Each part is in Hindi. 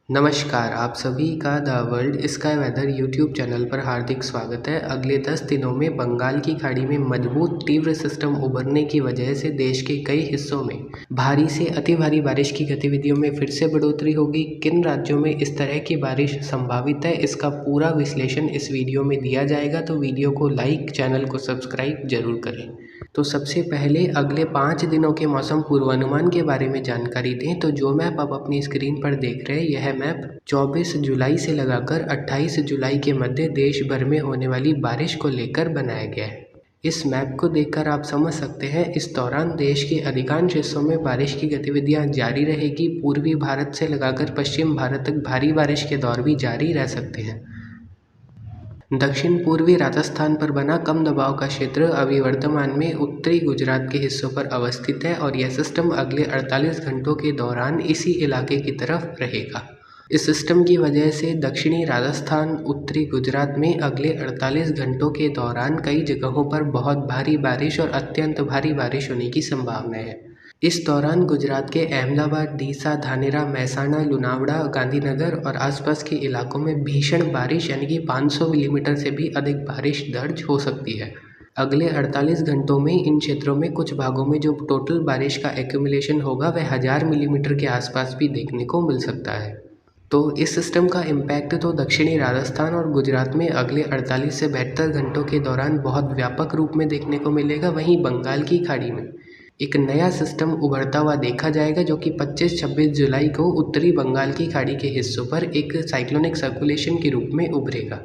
नमस्कार, आप सभी का the world sky weather YouTube channel पर हार्दिक स्वागत है। अगले 10 दिनों में बंगाल की खाड़ी में मजबूत तीव्र सिस्टम उभरने की वजह से देश के कई हिस्सों में भारी से अति भारी बारिश की गतिविधियों में फिर से बढ़ोतरी होगी। किन राज्यों में इस तरह की बारिश संभावित है, इसका पूरा विश्लेषण इस वीडियो में दिया जाएगा, तो वीडियो को लाइक, चैनल को सब्सक्राइब जरूर करें। तो सबसे पहले अगले 5 दिनों के मौसम पूर्वानुमान के बारे में जानकारी दें तो जो मैप आप अपनी स्क्रीन पर देख रहे हैं, यह मैप 24 जुलाई से लगाकर 28 जुलाई के मध्य देश भर में होने वाली बारिश को लेकर बनाया गया है। इस मैप को देखकर आप समझ सकते हैं इस दौरान देश के अधिकांश हिस्सों में बारिश की गतिविधियां जारी रहेगी। पूर्वी भारत से लगाकर पश्चिम भारत तक भारी बारिश के दौर भी जारी रह सकते हैं। दक्षिण पूर्वी राजस्थान पर बना कम दबाव का क्षेत्र अभी वर्तमान में उत्तरी गुजरात के हिस्सों पर अवस्थित है और यह सिस्टम अगले 48 घंटों के दौरान इसी इलाके की तरफ रहेगा। इस सिस्टम की वजह से दक्षिणी राजस्थान, उत्तरी गुजरात में अगले 48 घंटों के दौरान कई जगहों पर बहुत भारी बारिश और अत्यंत भारी बारिश होने की संभावना है। इस दौरान गुजरात के अहमदाबाद, डीसा, धानेरा, महसाणा, लुनावड़ा, गांधीनगर और आसपास के इलाकों में भीषण बारिश यानी कि 500 मिलीमीटर से भी अधिक बारिश दर्ज हो सकती है। अगले 48 घंटों में इन क्षेत्रों में कुछ भागों में जो टोटल बारिश का एक्यूमुलेशन होगा वह 1000 मिलीमीटर के आसपास भी देखने को मिल सकता है। तो इस सिस्टम का इम्पैक्ट तो दक्षिणी राजस्थान और गुजरात में अगले 48 से 72 घंटों के दौरान बहुत व्यापक रूप में देखने को मिलेगा। वहीं बंगाल की खाड़ी में एक नया सिस्टम उभरता हुआ देखा जाएगा जो कि 25-26 जुलाई को उत्तरी बंगाल की खाड़ी के हिस्सों पर एक साइक्लोनिक सर्कुलेशन के रूप में उभरेगा।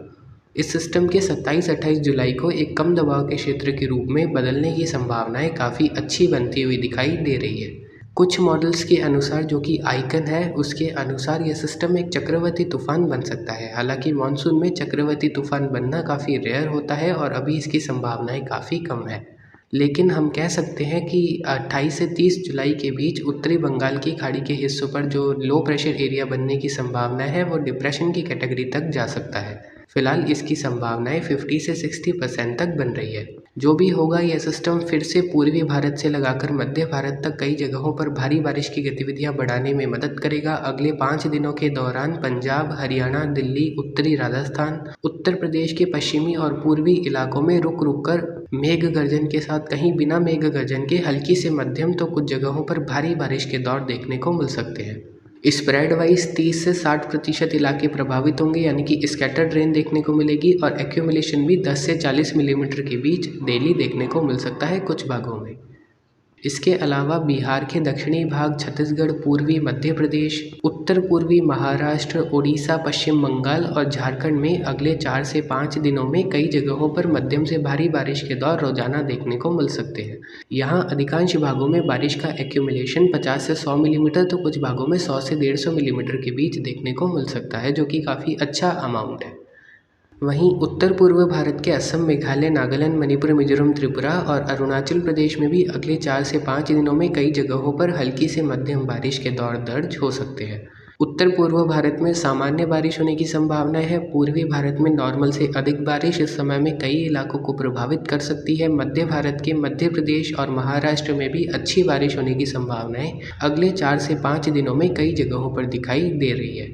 इस सिस्टम के 27-28 जुलाई को एक कम दबाव के क्षेत्र के रूप में बदलने की संभावनाएं काफ़ी अच्छी बनती हुई दिखाई दे रही है। कुछ मॉडल्स के अनुसार, जो कि आइकन है, उसके अनुसार यह सिस्टम एक चक्रवाती तूफान बन सकता है। हालांकि मानसून में चक्रवाती तूफान बनना काफ़ी रेयर होता है और अभी इसकी संभावनाएं काफ़ी कम है, लेकिन हम कह सकते हैं कि 28 से 30 जुलाई के बीच उत्तरी बंगाल की खाड़ी के हिस्सों पर जो लो प्रेशर एरिया बनने की संभावना है वो डिप्रेशन की कैटेगरी तक जा सकता है। फिलहाल इसकी संभावनाएं 50 से 60% तक बन रही है। जो भी होगा, यह सिस्टम फिर से पूर्वी भारत से लगाकर मध्य भारत तक कई जगहों पर भारी बारिश की गतिविधियां बढ़ाने में मदद करेगा। अगले 5 दिनों के दौरान पंजाब, हरियाणा, दिल्ली, उत्तरी राजस्थान, उत्तर प्रदेश के पश्चिमी और पूर्वी इलाकों में रुक रुक कर मेघ गर्जन के साथ, कहीं बिना मेघ गर्जन के हल्की से मध्यम तो कुछ जगहों पर भारी बारिश के दौर देखने को मिल सकते हैं। स्प्रेड वाइज 30 से 60% इलाके प्रभावित होंगे, यानी कि स्कैटर्ड रेन देखने को मिलेगी और एक्यूमुलेशन भी 10 से 40 मिलीमीटर के बीच डेली देखने को मिल सकता है कुछ भागों में। इसके अलावा बिहार के दक्षिणी भाग, छत्तीसगढ़, पूर्वी मध्य प्रदेश, उत्तर पूर्वी महाराष्ट्र, ओडिशा, पश्चिम बंगाल और झारखंड में अगले 4 से 5 दिनों में कई जगहों पर मध्यम से भारी बारिश के दौर रोजाना देखने को मिल सकते हैं। यहाँ अधिकांश भागों में बारिश का एक्यूमुलेशन 50 से 100 मिलीमीटर तो कुछ भागों में 100 से 150 मिलीमीटर के बीच देखने को मिल सकता है, जो कि काफ़ी अच्छा अमाउंट है। वहीं उत्तर पूर्व भारत के असम, मेघालय, नागालैंड, मणिपुर, मिजोरम, त्रिपुरा और अरुणाचल प्रदेश में भी अगले 4 से 5 दिनों में कई जगहों पर हल्की से मध्यम बारिश के दौर दर्ज हो सकते हैं। उत्तर पूर्व भारत में सामान्य बारिश होने की संभावना है। पूर्वी भारत में नॉर्मल से अधिक बारिश इस समय में कई इलाकों को प्रभावित कर सकती है। मध्य भारत के मध्य प्रदेश और महाराष्ट्र में भी अच्छी बारिश होने की संभावनाएं अगले 4 से 5 दिनों में कई जगहों पर दिखाई दे रही है।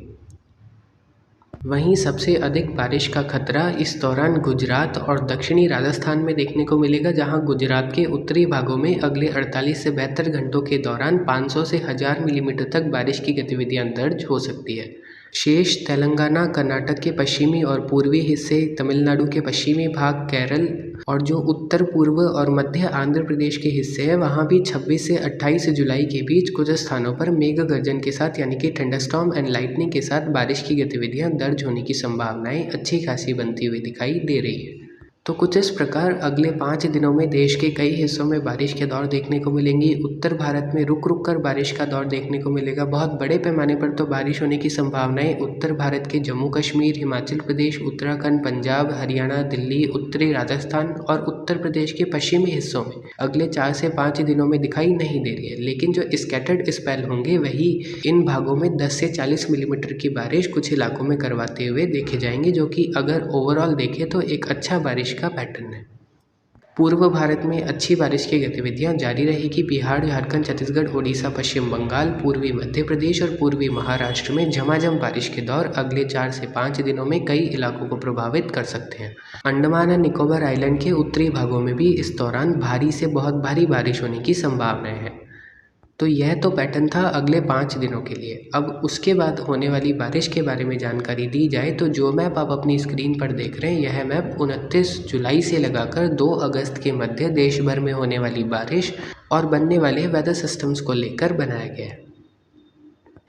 वहीं सबसे अधिक बारिश का खतरा इस दौरान गुजरात और दक्षिणी राजस्थान में देखने को मिलेगा, जहां गुजरात के उत्तरी भागों में अगले 48 से 72 घंटों के दौरान 500 से 1000 मिलीमीटर तक बारिश की गतिविधियां दर्ज हो सकती है। शेष तेलंगाना, कर्नाटक के पश्चिमी और पूर्वी हिस्से, तमिलनाडु के पश्चिमी भाग, केरल और जो उत्तर पूर्व और मध्य आंध्र प्रदेश के हिस्से हैं, वहाँ भी 26 से 28 जुलाई के बीच कुछ स्थानों पर मेघ गर्जन के साथ, यानी कि थंडरस्टॉर्म एंड लाइटनिंग के साथ बारिश की गतिविधियां दर्ज होने की संभावनाएं अच्छी खासी बनती हुई दिखाई दे रही है। तो कुछ इस प्रकार अगले 5 दिनों में देश के कई हिस्सों में बारिश के दौर देखने को मिलेंगी। उत्तर भारत में रुक रुक कर बारिश का दौर देखने को मिलेगा। बहुत बड़े पैमाने पर तो बारिश होने की संभावनाएं उत्तर भारत के जम्मू कश्मीर, हिमाचल प्रदेश, उत्तराखंड, पंजाब, हरियाणा, दिल्ली, उत्तरी राजस्थान और उत्तर प्रदेश के पश्चिमी हिस्सों में अगले 4 से 5 दिनों में दिखाई नहीं दे रही है। लेकिन जो स्कैटर्ड स्पेल होंगे वही इन भागों में 10 से 40 मिलीमीटर की बारिश कुछ इलाकों में करवाते हुए देखे जाएंगे, जो कि अगर ओवरऑल देखें तो एक अच्छा बारिश का पैटर्न है। पूर्व भारत में अच्छी बारिश की गतिविधियां जारी रहेगी। बिहार, झारखंड, छत्तीसगढ़, ओडिशा, पश्चिम बंगाल, पूर्वी मध्य प्रदेश और पूर्वी महाराष्ट्र में झमाझम बारिश के दौर अगले 4 से 5 दिनों में कई इलाकों को प्रभावित कर सकते हैं। अंडमान एंड निकोबार आइलैंड के उत्तरी भागों में भी इस दौरान भारी से बहुत भारी बारिश होने की संभावनाएं हैं। तो यह तो पैटर्न था अगले 5 दिनों के लिए। अब उसके बाद होने वाली बारिश के बारे में जानकारी दी जाए तो जो मैप आप अपनी स्क्रीन पर देख रहे हैं, यह मैप 29 जुलाई से लगाकर 2 अगस्त के मध्य देश भर में होने वाली बारिश और बनने वाले वेदर सिस्टम्स को लेकर बनाया गया है।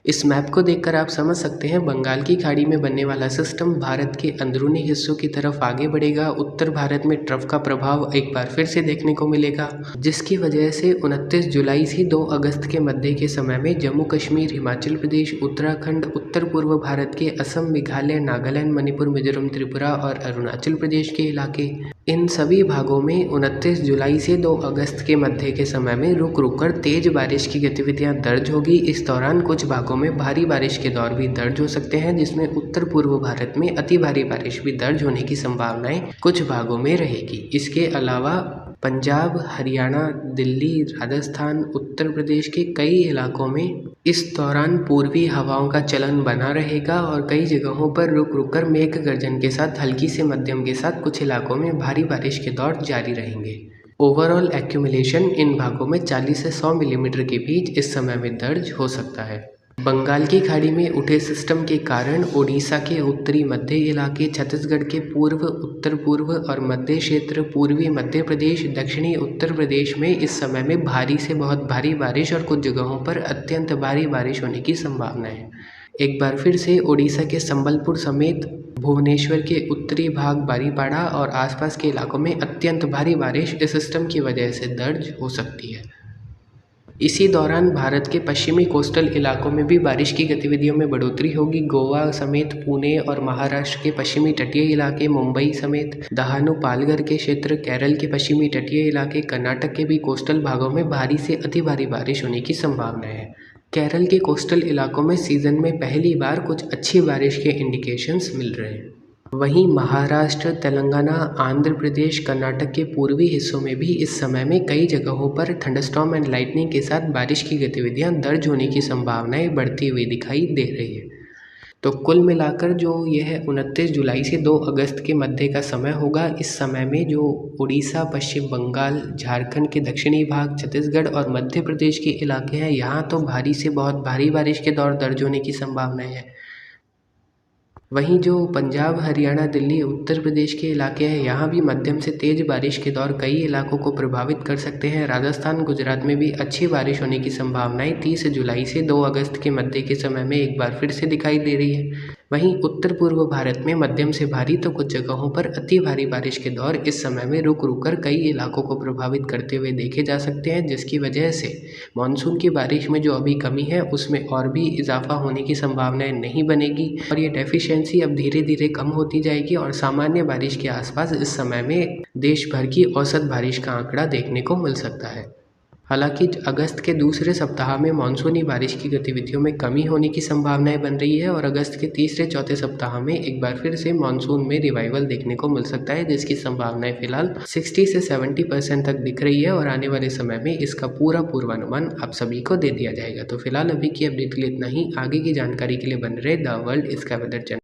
इस मैप को देखकर आप समझ सकते हैं बंगाल की खाड़ी में बनने वाला सिस्टम भारत के अंदरूनी हिस्सों की तरफ आगे बढ़ेगा। उत्तर भारत में ट्रफ का प्रभाव एक बार फिर से देखने को मिलेगा, जिसकी वजह से 29 जुलाई से 2 अगस्त के मध्य के समय में जम्मू कश्मीर, हिमाचल प्रदेश, उत्तराखंड, उत्तर पूर्व भारत के असम, मेघालय, नागालैंड, मणिपुर, मिजोरम, त्रिपुरा और अरुणाचल प्रदेश के इलाके, इन सभी भागों में 29 जुलाई से 2 अगस्त के मध्य के समय में रुक रुक कर तेज बारिश की गतिविधियां दर्ज होगी। इस दौरान कुछ भागों में भारी बारिश के दौर भी दर्ज हो सकते हैं, जिसमें उत्तर पूर्व भारत में अति भारी बारिश भी दर्ज होने की संभावनाएं कुछ भागों में रहेगी। इसके अलावा पंजाब, हरियाणा, दिल्ली, राजस्थान, उत्तर प्रदेश के कई इलाकों में इस दौरान पूर्वी हवाओं का चलन बना रहेगा और कई जगहों पर रुक रुक कर मेघ गर्जन के साथ हल्की से मध्यम के साथ कुछ इलाकों में भारी बारिश के दौर जारी रहेंगे। ओवरऑल एक्यूमुलेशन इन भागों में 40 से 100 मिलीमीटर के बीच इस समय में दर्ज हो सकता है। बंगाल की खाड़ी में उठे सिस्टम के कारण ओडिशा के उत्तरी मध्य इलाके, छत्तीसगढ़ के पूर्व, उत्तर पूर्व और मध्य क्षेत्र, पूर्वी मध्य प्रदेश, दक्षिणी उत्तर प्रदेश में इस समय में भारी से बहुत भारी बारिश और कुछ जगहों पर अत्यंत भारी बारिश होने की संभावना है। एक बार फिर से ओडिशा के संबलपुर समेत भुवनेश्वर के उत्तरी भाग, बारीपाड़ा और आसपास के इलाकों में अत्यंत भारी बारिश इस सिस्टम की वजह से दर्ज हो सकती है। इसी दौरान भारत के पश्चिमी कोस्टल इलाकों में भी बारिश की गतिविधियों में बढ़ोतरी होगी। गोवा समेत पुणे और महाराष्ट्र के पश्चिमी तटीय इलाके, मुंबई समेत दहानु, पालघर के क्षेत्र, केरल के पश्चिमी तटीय इलाके, कर्नाटक के भी कोस्टल भागों में भारी से अति भारी बारिश होने की संभावना है। केरल के कोस्टल इलाकों में सीजन में पहली बार कुछ अच्छी बारिश के इंडिकेशंस मिल रहे हैं। वहीं महाराष्ट्र, तेलंगाना, आंध्र प्रदेश, कर्नाटक के पूर्वी हिस्सों में भी इस समय में कई जगहों पर थंडरस्टॉर्म एंड लाइटनिंग के साथ बारिश की गतिविधियां दर्ज होने की संभावनाएं बढ़ती हुई दिखाई दे रही है। तो कुल मिलाकर जो यह 29 जुलाई से 2 अगस्त के मध्य का समय होगा, इस समय में जो उड़ीसा, पश्चिम बंगाल, झारखंड के दक्षिणी भाग, छत्तीसगढ़ और मध्य प्रदेश के इलाके हैं, यहाँ तो भारी से बहुत भारी बारिश के दौर दर्ज होने की संभावनाएं है। वहीं जो पंजाब, हरियाणा, दिल्ली, उत्तर प्रदेश के इलाके हैं, यहाँ भी मध्यम से तेज बारिश के दौर कई इलाकों को प्रभावित कर सकते हैं। राजस्थान, गुजरात में भी अच्छी बारिश होने की संभावनाएं 30 जुलाई से 2 अगस्त के मध्य के समय में एक बार फिर से दिखाई दे रही है। वहीं उत्तर पूर्व भारत में मध्यम से भारी तो कुछ जगहों पर अति भारी बारिश के दौर इस समय में रुक रुक कर कई इलाकों को प्रभावित करते हुए देखे जा सकते हैं, जिसकी वजह से मानसून की बारिश में जो अभी कमी है उसमें और भी इजाफा होने की संभावनाएं नहीं बनेगी और ये डेफिशिएंसी अब धीरे धीरे कम होती जाएगी और सामान्य बारिश के आसपास इस समय में देश भर की औसत बारिश का आंकड़ा देखने को मिल सकता है। हालांकि अगस्त के दूसरे सप्ताह में मानसूनी बारिश की गतिविधियों में कमी होने की संभावनाएं बन रही है और अगस्त के तीसरे चौथे सप्ताह में एक बार फिर से मानसून में रिवाइवल देखने को मिल सकता है, जिसकी संभावनाएं फिलहाल 60 से 70% तक दिख रही है और आने वाले समय में इसका पूरा पूर्वानुमान आप सभी को दे दिया जाएगा। तो फिलहाल अभी की अपडेट के लिए इतना ही। आगे की जानकारी के लिए बन रहे the world sky weather channel.